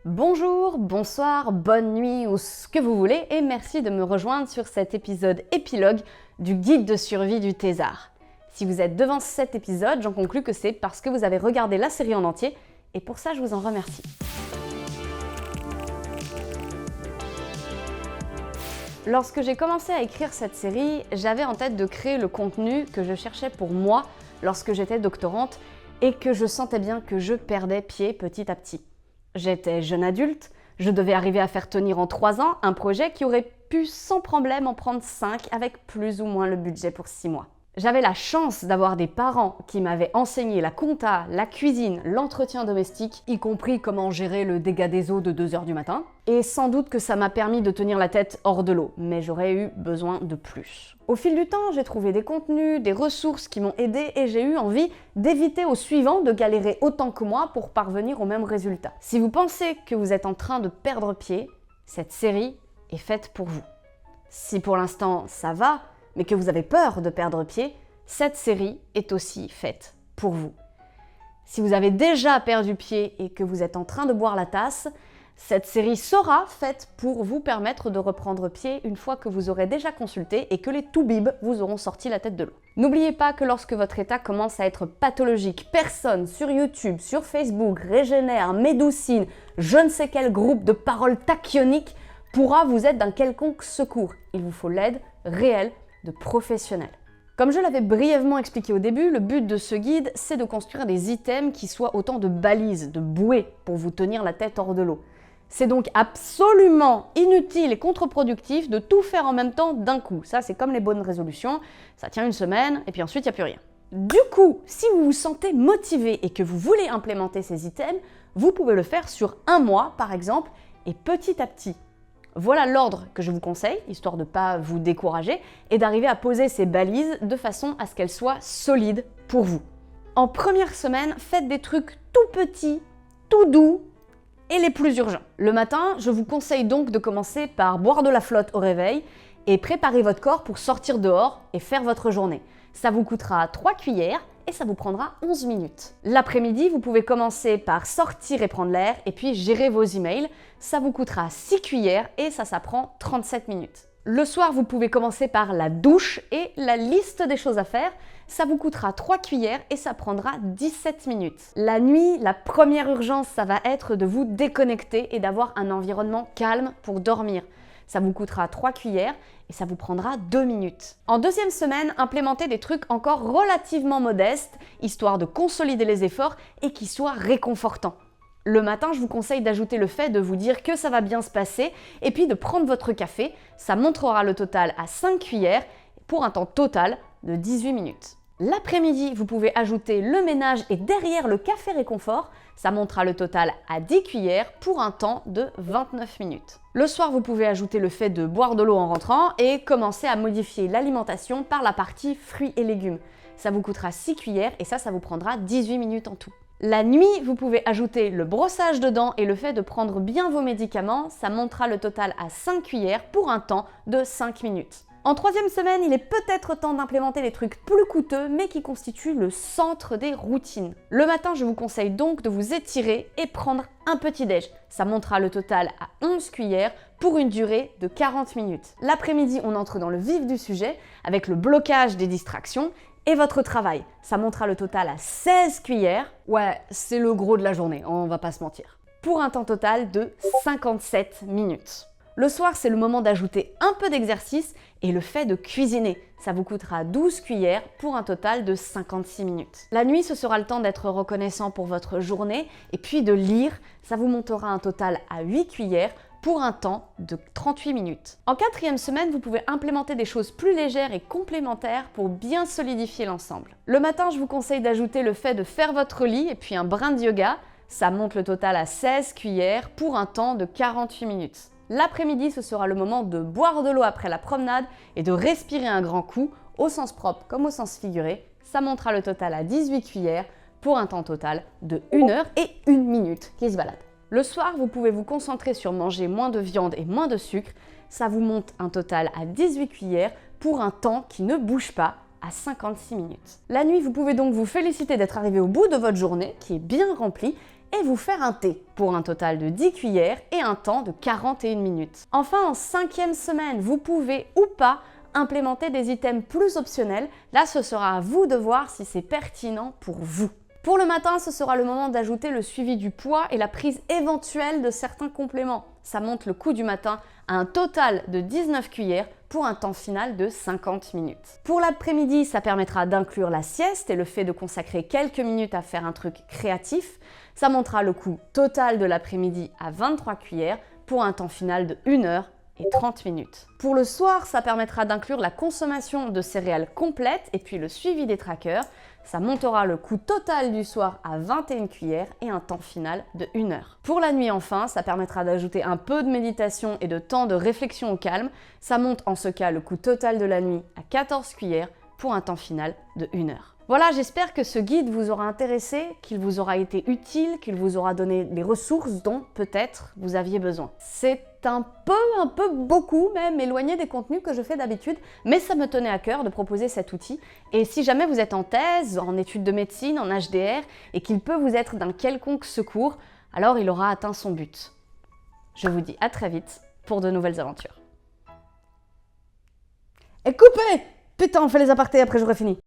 Bonjour, bonsoir, bonne nuit ou ce que vous voulez et merci de me rejoindre sur cet épisode épilogue du guide de survie du thésard. Si vous êtes devant cet épisode, j'en conclus que c'est parce que vous avez regardé la série en entier et pour ça je vous en remercie. Lorsque j'ai commencé à écrire cette série, j'avais en tête de créer le contenu que je cherchais pour moi lorsque j'étais doctorante et que je sentais bien que je perdais pied petit à petit. J'étais jeune adulte, je devais arriver à faire tenir en 3 ans un projet qui aurait pu sans problème en prendre 5 avec plus ou moins le budget pour 6 mois. J'avais la chance d'avoir des parents qui m'avaient enseigné la compta, la cuisine, l'entretien domestique, y compris comment gérer le dégât des eaux de 2h du matin. Et sans doute que ça m'a permis de tenir la tête hors de l'eau, mais j'aurais eu besoin de plus. Au fil du temps, j'ai trouvé des contenus, des ressources qui m'ont aidé et j'ai eu envie d'éviter aux suivants de galérer autant que moi pour parvenir au même résultat. Si vous pensez que vous êtes en train de perdre pied, cette série est faite pour vous. Si pour l'instant ça va, mais que vous avez peur de perdre pied, cette série est aussi faite pour vous. Si vous avez déjà perdu pied et que vous êtes en train de boire la tasse, cette série sera faite pour vous permettre de reprendre pied une fois que vous aurez déjà consulté et que les toubibs vous auront sorti la tête de l'eau. N'oubliez pas que lorsque votre état commence à être pathologique, personne sur YouTube, sur Facebook, Régénère, Médoucine, je ne sais quel groupe de paroles tachyoniques pourra vous être d'un quelconque secours. Il vous faut l'aide réelle de professionnels. Comme je l'avais brièvement expliqué au début, le but de ce guide, c'est de construire des items qui soient autant de balises, de bouées pour vous tenir la tête hors de l'eau. C'est donc absolument inutile et contre-productif de tout faire en même temps d'un coup. Ça, c'est comme les bonnes résolutions, ça tient une semaine et puis ensuite, il n'y a plus rien. Du coup, si vous vous sentez motivé et que vous voulez implémenter ces items, vous pouvez le faire sur 1 mois, par exemple, et petit à petit. Voilà l'ordre que je vous conseille, histoire de ne pas vous décourager, et d'arriver à poser ces balises de façon à ce qu'elles soient solides pour vous. En première semaine, faites des trucs tout petits, tout doux, et les plus urgents. Le matin, je vous conseille donc de commencer par boire de la flotte au réveil et préparer votre corps pour sortir dehors et faire votre journée. Ça vous coûtera 3 cuillères et ça vous prendra 11 minutes. L'après-midi, vous pouvez commencer par sortir et prendre l'air et puis gérer vos emails. Ça vous coûtera 6 cuillères et ça prend 37 minutes. Le soir, vous pouvez commencer par la douche et la liste des choses à faire. Ça vous coûtera 3 cuillères et ça prendra 17 minutes. La nuit, la première urgence, ça va être de vous déconnecter et d'avoir un environnement calme pour dormir. Ça vous coûtera 3 cuillères et ça vous prendra 2 minutes. En deuxième semaine, implémentez des trucs encore relativement modestes, histoire de consolider les efforts et qui soient réconfortants. Le matin, je vous conseille d'ajouter le fait de vous dire que ça va bien se passer et puis de prendre votre café. Ça montrera le total à 5 cuillères pour un temps total de 18 minutes. L'après-midi, vous pouvez ajouter le ménage et derrière le café réconfort, ça montera le total à 10 cuillères pour un temps de 29 minutes. Le soir, vous pouvez ajouter le fait de boire de l'eau en rentrant et commencer à modifier l'alimentation par la partie fruits et légumes. Ça vous coûtera 6 cuillères et ça vous prendra 18 minutes en tout. La nuit, vous pouvez ajouter le brossage de dents et le fait de prendre bien vos médicaments, ça montera le total à 5 cuillères pour un temps de 5 minutes. En troisième semaine, il est peut-être temps d'implémenter des trucs plus coûteux, mais qui constituent le centre des routines. Le matin, je vous conseille donc de vous étirer et prendre un petit déj. Ça montera le total à 11 cuillères pour une durée de 40 minutes. L'après-midi, on entre dans le vif du sujet avec le blocage des distractions et votre travail. Ça montera le total à 16 cuillères. Ouais, c'est le gros de la journée, on va pas se mentir. Pour un temps total de 57 minutes. Le soir, c'est le moment d'ajouter un peu d'exercice et le fait de cuisiner. Ça vous coûtera 12 cuillères pour un total de 56 minutes. La nuit, ce sera le temps d'être reconnaissant pour votre journée et puis de lire. Ça vous montera un total à 8 cuillères pour un temps de 38 minutes. En quatrième semaine, vous pouvez implémenter des choses plus légères et complémentaires pour bien solidifier l'ensemble. Le matin, je vous conseille d'ajouter le fait de faire votre lit et puis un brin de yoga. Ça monte le total à 16 cuillères pour un temps de 48 minutes. L'après-midi, ce sera le moment de boire de l'eau après la promenade et de respirer un grand coup, au sens propre comme au sens figuré. Ça montera le total à 18 cuillères pour un temps total de 1 heure et 1 minute qui se balade. Le soir, vous pouvez vous concentrer sur manger moins de viande et moins de sucre. Ça vous monte un total à 18 cuillères pour un temps qui ne bouge pas à 56 minutes. La nuit, vous pouvez donc vous féliciter d'être arrivé au bout de votre journée qui est bien remplie et vous faire un thé pour un total de 10 cuillères et un temps de 41 minutes. Enfin, en 5e semaine, vous pouvez ou pas implémenter des items plus optionnels. Là, ce sera à vous de voir si c'est pertinent pour vous. Pour le matin, ce sera le moment d'ajouter le suivi du poids et la prise éventuelle de certains compléments. Ça monte le coup du matin à un total de 19 cuillères pour un temps final de 50 minutes. Pour l'après-midi, ça permettra d'inclure la sieste et le fait de consacrer quelques minutes à faire un truc créatif. Ça montera le coût total de l'après-midi à 23 cuillères pour un temps final de 1 heure et 30 minutes. Pour le soir, ça permettra d'inclure la consommation de céréales complètes et puis le suivi des trackers. Ça montera le coût total du soir à 21 cuillères et un temps final de 1 heure. Pour la nuit enfin, ça permettra d'ajouter un peu de méditation et de temps de réflexion au calme. Ça monte en ce cas le coût total de la nuit à 14 cuillères pour un temps final de 1 heure. Voilà, j'espère que ce guide vous aura intéressé, qu'il vous aura été utile, qu'il vous aura donné les ressources dont peut-être vous aviez besoin. C'est un peu beaucoup même éloigné des contenus que je fais d'habitude, mais ça me tenait à cœur de proposer cet outil. Et si jamais vous êtes en thèse, en études de médecine, en HDR, et qu'il peut vous être d'un quelconque secours, alors il aura atteint son but. Je vous dis à très vite pour de nouvelles aventures. Et coupez! Putain, on fait les apartés, après j'aurai fini.